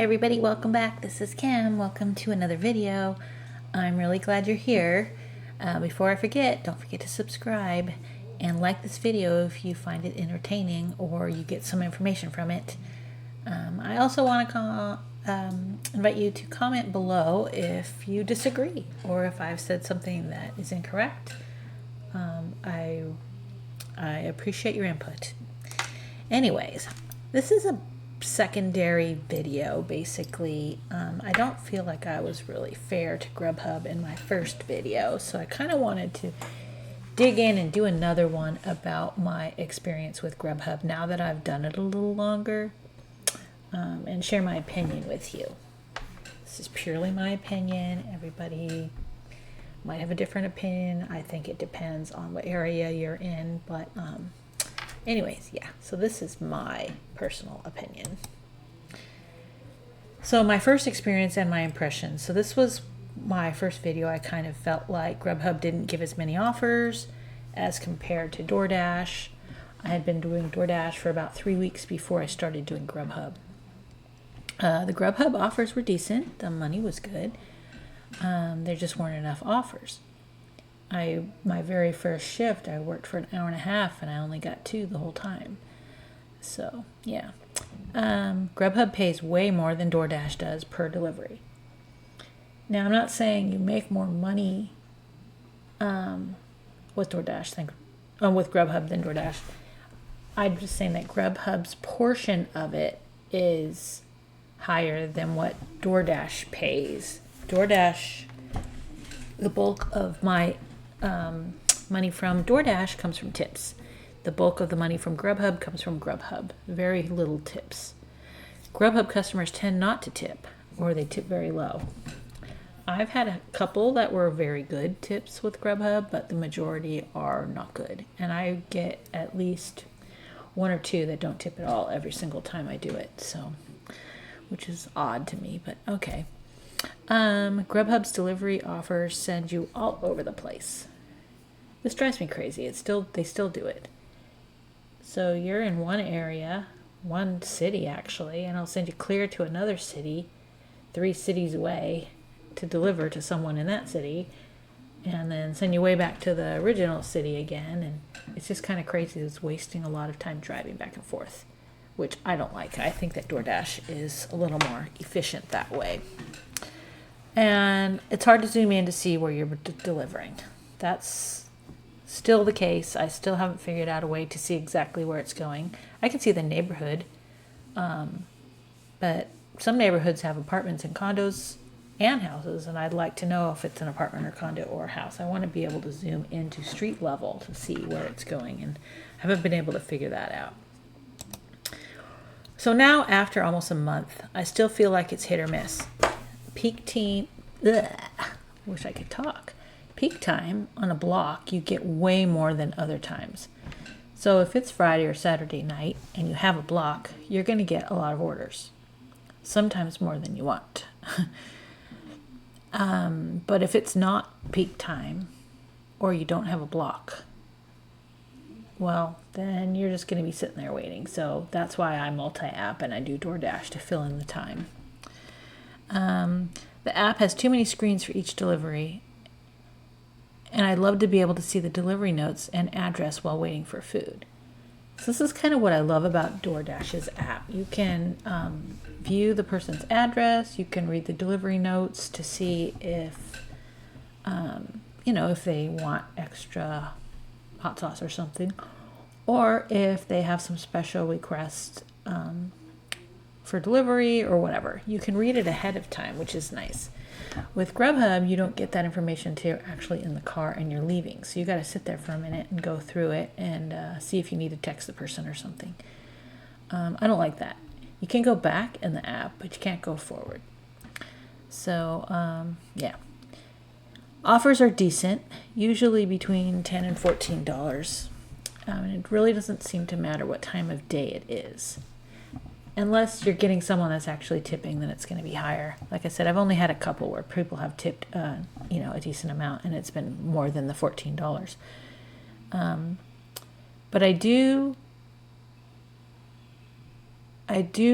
everybody, welcome back. This is Kim. Welcome to another video. I'm really glad you're here. Before I forget, don't forget to subscribe and like this video if you find it entertaining or you get some information from it. I also want to invite you to comment below if you disagree or if I've said something that is incorrect. I appreciate your input. Anyways, this is a secondary video basically. I don't feel like I was really fair to Grubhub in my first video, so I kind of wanted to dig in and do another one about my experience with Grubhub now that I've done it a little longer, and share my opinion with you. This is purely my opinion. Everybody might have a different opinion. I think it depends on what area you're in, but anyways, yeah, so this is my personal opinion. So my first experience and my impressions. So this was my first video. I kind of felt like Grubhub didn't give as many offers as compared to Doordash. I had been doing Doordash for about 3 weeks before I started doing Grubhub. The Grubhub offers were decent. The money was good. There just weren't enough offers. My very first shift, I worked for an hour and a half and I only got 2 the whole time. So, yeah. Grubhub pays way more than DoorDash does per delivery. Now, I'm not saying you make more money with with Grubhub than DoorDash. I'm just saying that Grubhub's portion of it is higher than what DoorDash pays. DoorDash, the bulk of my money from DoorDash comes from tips. The bulk of the money from Grubhub comes from Grubhub. Very little tips. Grubhub customers tend not to tip, or they tip very low. I've had a couple that were very good tips with Grubhub, but the majority are not good. And I get at least 1 or 2 that don't tip at all every single time I do it. So, which is odd to me, but okay. Grubhub's delivery offers send you all over the place. This drives me crazy. They still do it. So you're in one area, one city actually, and I'll send you clear to another city, 3 cities away, to deliver to someone in that city, and then send you way back to the original city again. And it's just kind of crazy. It's wasting a lot of time driving back and forth, which I don't like. I think that DoorDash is a little more efficient that way. And it's hard to zoom in to see where you're delivering. That's still the case. I still haven't figured out a way to see exactly where it's going. I can see the neighborhood, but some neighborhoods have apartments and condos and houses, and I'd like to know if it's an apartment or condo or a house. I want to be able to zoom into street level to see where it's going, and I haven't been able to figure that out. So now, after almost a month, I still feel like it's hit or miss. Peak time on a block, you get way more than other times. So if it's Friday or Saturday night and you have a block, you're going to get a lot of orders. Sometimes more than you want. But if it's not peak time or you don't have a block, well, then you're just going to be sitting there waiting. So that's why I multi-app and I do DoorDash to fill in the time. The app has too many screens for each delivery, and I'd love to be able to see the delivery notes and address while waiting for food. So this is kind of what I love about DoorDash's app. You can view the person's address. You can read the delivery notes to see if, if they want extra hot sauce or something, or if they have some special request for delivery or whatever. You can read it ahead of time, which is nice. With Grubhub, you don't get that information until you're actually in the car and you're leaving. So you got to sit there for a minute and go through it and see if you need to text the person or something. I don't like that. You can go back in the app, but you can't go forward. So, yeah. Offers are decent, usually between $10 and $14. And it really doesn't seem to matter what time of day it is. Unless you're getting someone that's actually tipping, then it's going to be higher. Like I said, I've only had a couple where people have tipped, a decent amount, and it's been more than the $14. But I do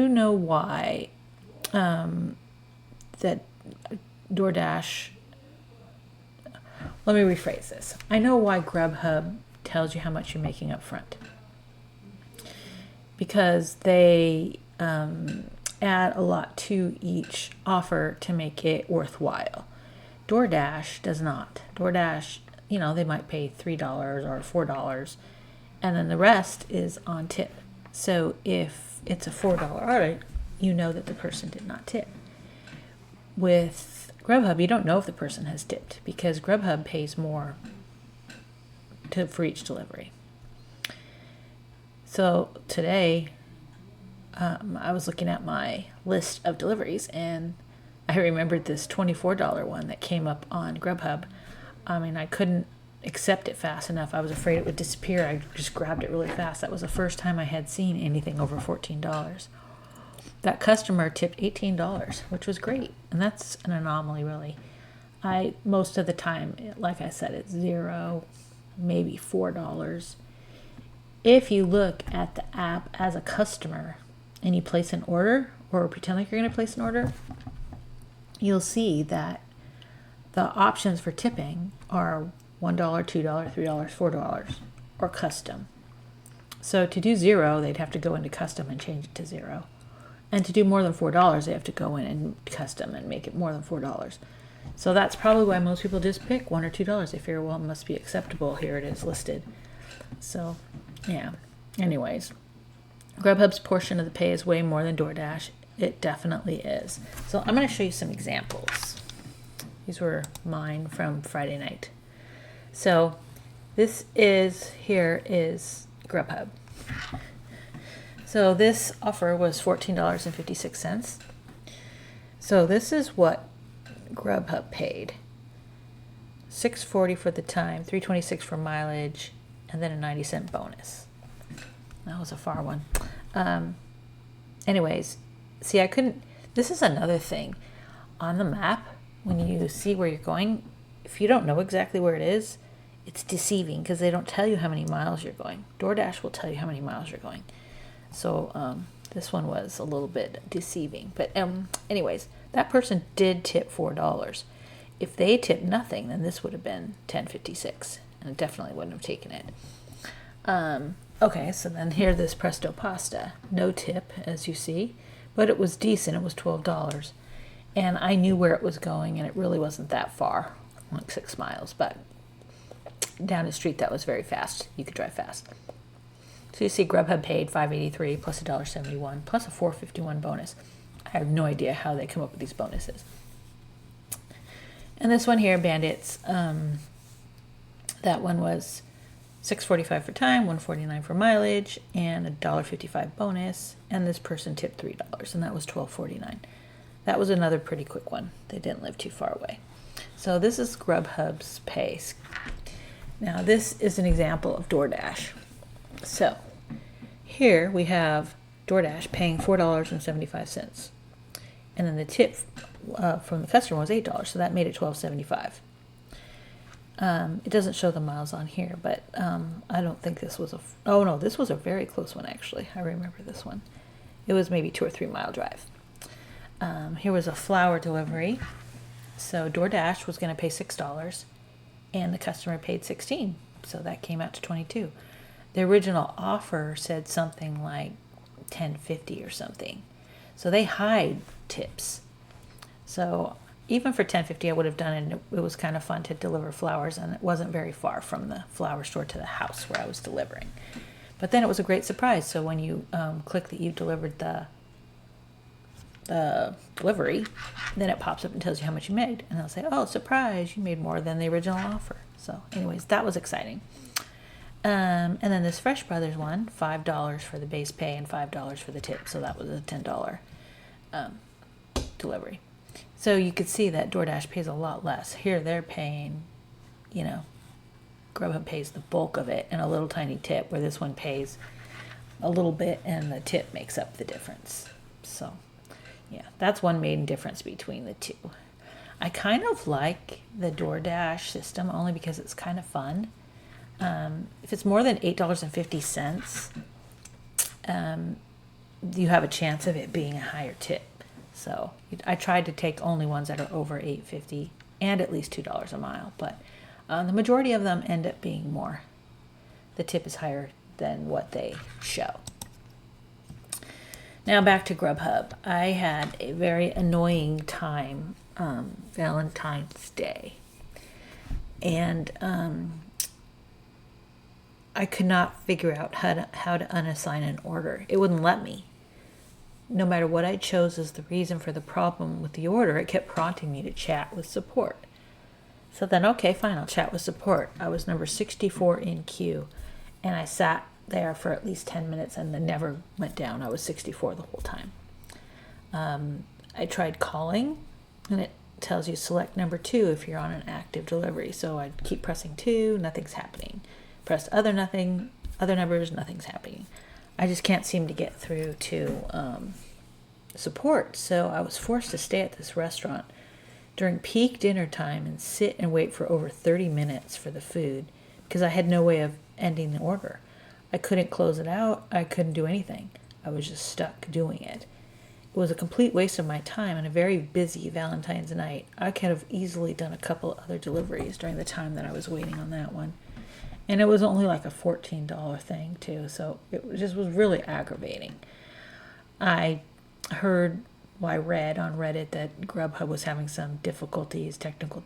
know why that DoorDash, let me rephrase this. I know why Grubhub tells you how much you're making up front. Because they add a lot to each offer to make it worthwhile. DoorDash does not. DoorDash, they might pay $3 or $4, and then the rest is on tip. So if it's a $4 order, you know that the person did not tip. With Grubhub, you don't know if the person has tipped because Grubhub pays more for each delivery. So today, I was looking at my list of deliveries, and I remembered this $24 one that came up on Grubhub. I couldn't accept it fast enough. I was afraid it would disappear. I just grabbed it really fast. That was the first time I had seen anything over $14. That customer tipped $18, which was great, and that's an anomaly, really. Most of the time, like I said, it's $0, maybe $4. If you look at the app as a customer and you place an order or pretend like you're going to place an order, you'll see that the options for tipping are $1, $2, $3, $4, or custom. So to do $0, they'd have to go into custom and change it to $0. And to do more than $4, they have to go in and custom and make it more than $4. So that's probably why most people just pick $1 or $2. They figure, well, it must be acceptable. Here it is listed. So, yeah. Anyways, Grubhub's portion of the pay is way more than DoorDash. It definitely is. So I'm going to show you some examples. These were mine from Friday night. So here is Grubhub. So this offer was $14.56. So this is what Grubhub paid. $6.40 for the time, $3.26 for mileage, and then a 90-cent bonus. That was a far one. Anyways, see, this is another thing. On the map, when you see where you're going, if you don't know exactly where it is, it's deceiving because they don't tell you how many miles you're going. DoorDash will tell you how many miles you're going. So this one was a little bit deceiving. But anyways, that person did tip $4. If they tipped nothing, then this would have been $10.56, and it definitely wouldn't have taken it. Okay, so then here this Presto Pasta. No tip, as you see, but it was decent. It was $12. And I knew where it was going, and it really wasn't that far, like 6 miles. But down the street, that was very fast. You could drive fast. So you see Grubhub paid $5.83 plus $1.71 plus a $4.51 bonus. I have no idea how they come up with these bonuses. And this one here, Bandits, that one was $6.45 for time, $1.49 for mileage, and a $1.55 bonus. And this person tipped $3, and that was $12.49. That was another pretty quick one. They didn't live too far away. So this is Grubhub's pay. Now this is an example of DoorDash. So here we have DoorDash paying $4.75. And then the tip from the customer was $8, so that made it $12.75. It doesn't show the miles on here, but I don't think this was this was a very close one, actually. I remember this one. It was maybe 2 or 3 mile drive. Here was a flour delivery. So DoorDash was going to pay $6, and the customer paid $16, so that came out to $22. The original offer said something like $10.50 or something. So they hide tips. So even for $10.50, I would have done it. It was kind of fun to deliver flowers, and it wasn't very far from the flower store to the house where I was delivering. But then it was a great surprise. So when you click that you delivered the delivery, then it pops up and tells you how much you made. And they'll say, oh, surprise, you made more than the original offer. So anyways, that was exciting. And then this Fresh Brothers one, $5 for the base pay and $5 for the tip. So that was a $10 delivery. So you could see that DoorDash pays a lot less. Here they're paying, Grubhub pays the bulk of it and a little tiny tip, where this one pays a little bit and the tip makes up the difference. So yeah, that's one main difference between the two. I kind of like the DoorDash system only because it's kind of fun. If it's more than $8.50, you have a chance of it being a higher tip. So I tried to take only ones that are over $8.50 and at least $2 a mile, but the majority of them end up being more. The tip is higher than what they show. Now back to Grubhub. I had a very annoying time Valentine's Day, and I could not figure out how to unassign an order. It wouldn't let me. No matter what I chose as the reason for the problem with the order, it kept prompting me to chat with support. So then, okay, fine, I'll chat with support. I was number 64 in queue, and I sat there for at least 10 minutes and then never went down. I was 64 the whole time. I tried calling, and it tells you select number 2 if you're on an active delivery. So I'd keep pressing 2, nothing's happening. Press other numbers, nothing's happening. I just can't seem to get through to support. So I was forced to stay at this restaurant during peak dinner time and sit and wait for over 30 minutes for the food because I had no way of ending the order. I couldn't close it out. I couldn't do anything. I was just stuck doing it. It was a complete waste of my time and a very busy Valentine's night. I could have easily done a couple other deliveries during the time that I was waiting on that one. And it was only like a $14 thing too, so it just was really aggravating. I read on Reddit that Grubhub was having some technical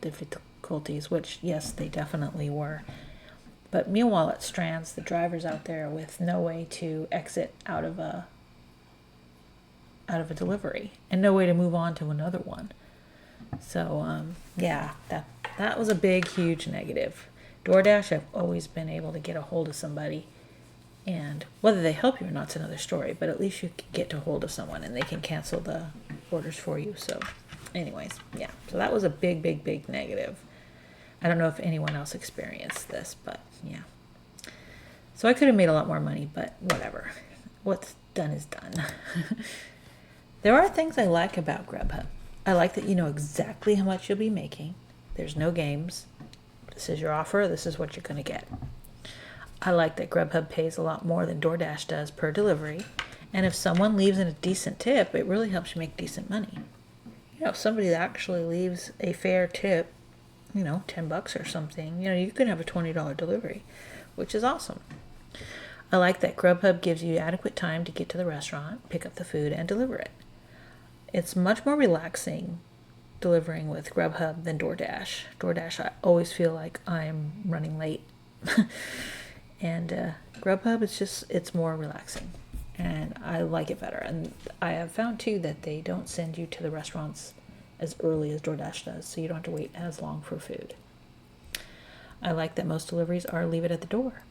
difficulties, which yes, they definitely were. But meanwhile, it strands the drivers out there with no way to exit out of a delivery and no way to move on to another one. So yeah, that was a big, huge negative. DoorDash, I've always been able to get a hold of somebody, and whether they help you or not is another story, but at least you can get a hold of someone and they can cancel the orders for you. So anyways, yeah, so that was a big, big, big negative. I don't know if anyone else experienced this, but yeah. So I could have made a lot more money, but whatever. What's done is done. There are things I like about Grubhub. I like that you know exactly how much you'll be making. There's no games. This is your offer. This is what you're going to get. I like that Grubhub pays a lot more than DoorDash does per delivery. And if someone leaves in a decent tip, it really helps you make decent money. You know, if somebody that actually leaves a fair tip, you know, $10 or something, you know, you can have a $20 delivery, which is awesome. I like that Grubhub gives you adequate time to get to the restaurant, pick up the food, and deliver it. It's much more relaxing delivering with Grubhub than DoorDash. DoorDash, I always feel like I'm running late. And Grubhub, it's more relaxing. And I like it better. And I have found, too, that they don't send you to the restaurants as early as DoorDash does, so you don't have to wait as long for food. I like that most deliveries are leave it at the door.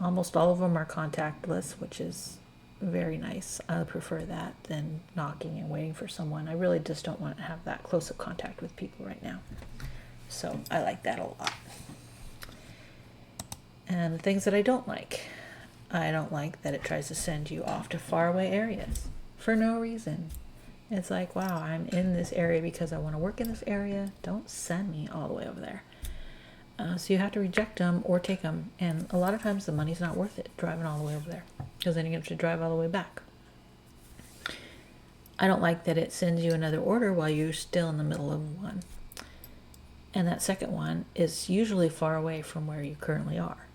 Almost all of them are contactless, which is very nice. I prefer that than knocking and waiting for someone. I really just don't want to have that close of contact with people right now. So I like that a lot. And the things that I don't like that it tries to send you off to faraway areas for no reason. It's like, wow, I'm in this area because I want to work in this area. Don't send me all the way over there. So you have to reject them or take them. And a lot of times the money's not worth it driving all the way over there, because then you have to drive all the way back. I don't like that it sends you another order while you're still in the middle of one. And that second one is usually far away from where you currently are.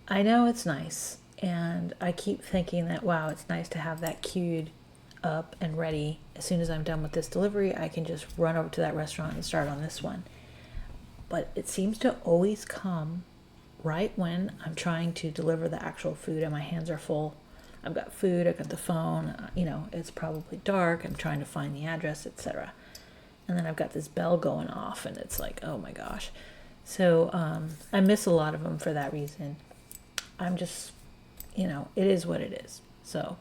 I know it's nice, and I keep thinking that, wow, it's nice to have that queued up and ready. As soon as I'm done with this delivery, I can just run over to that restaurant and start on this one. But it seems to always come right when I'm trying to deliver the actual food and my hands are full. I've got food, I've got the phone, it's probably dark, I'm trying to find the address, etc. And then I've got this bell going off, and it's like, oh my gosh. So I miss a lot of them for that reason. I'm just, it is what it is. So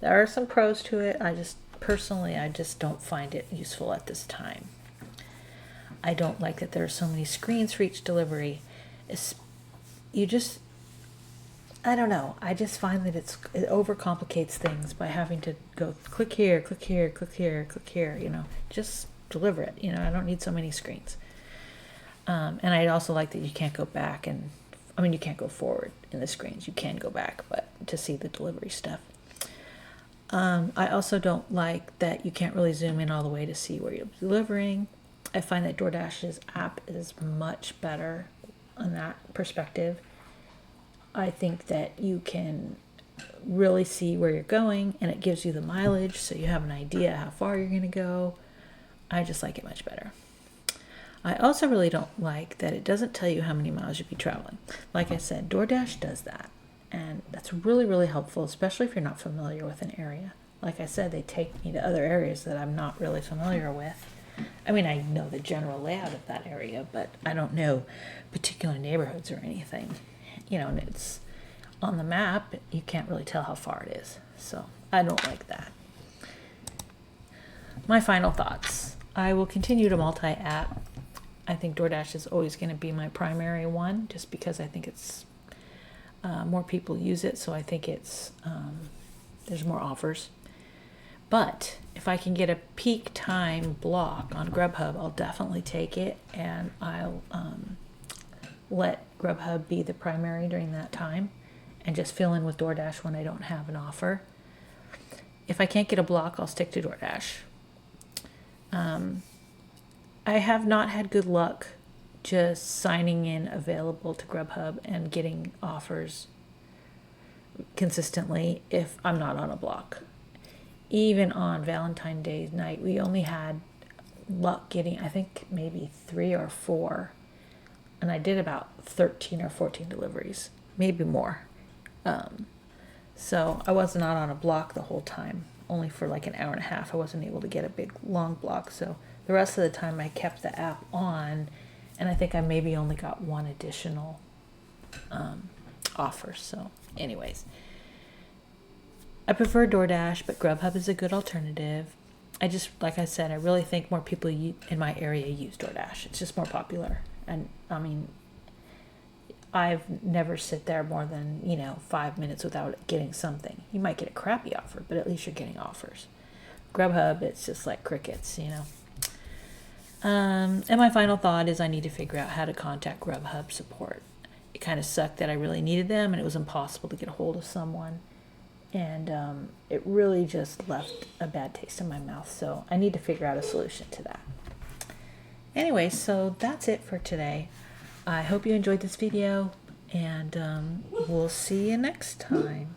there are some pros to it. I just don't find it useful at this time. I don't like that there are so many screens for each delivery. I don't know. I just find that it overcomplicates things by having to go click here, click here, click here, click here, just deliver it. I don't need so many screens. And I also like that you can't go back you can't go forward in the screens. You can go back, but to see the delivery stuff. I also don't like that you can't really zoom in all the way to see where you're delivering. I find that DoorDash's app is much better on that perspective. I think that you can really see where you're going, and it gives you the mileage so you have an idea how far you're going to go. I just like it much better. I also really don't like that it doesn't tell you how many miles you'll be traveling. Like I said, DoorDash does that, and that's really, really helpful, especially if you're not familiar with an area. Like I said, they take me to other areas that I'm not really familiar with. I mean, I know the general layout of that area, but I don't know particular neighborhoods or anything. You know, and it's on the map, you can't really tell how far it is. So I don't like that. My final thoughts. I will continue to multi-app. I think DoorDash is always going to be my primary one, just because I think it's more people use it, so I think it's there's more offers. But if I can get a peak time block on Grubhub, I'll definitely take it, and I'll let Grubhub be the primary during that time, and just fill in with DoorDash when I don't have an offer. If I can't get a block, I'll stick to DoorDash. I have not had good luck just signing in available to Grubhub and getting offers consistently if I'm not on a block. Even on Valentine's Day night, we only had luck getting, I think, maybe 3 or 4. And I did about 13 or 14 deliveries, maybe more. So I was not on a block the whole time, only for like an hour and a half. I wasn't able to get a big, long block. So the rest of the time I kept the app on, and I think I maybe only got one additional offer. So anyways, I prefer DoorDash, but Grubhub is a good alternative. I just, like I said, I really think more people in my area use DoorDash. It's just more popular. And I mean, I've never sit there more than, 5 minutes without getting something. You might get a crappy offer, but at least you're getting offers. Grubhub, it's just like crickets, And my final thought is I need to figure out how to contact Grubhub support. It kind of sucked that I really needed them, and it was impossible to get a hold of someone. And it really just left a bad taste in my mouth. So I need to figure out a solution to that. Anyway, so that's it for today. I hope you enjoyed this video, and we'll see you next time.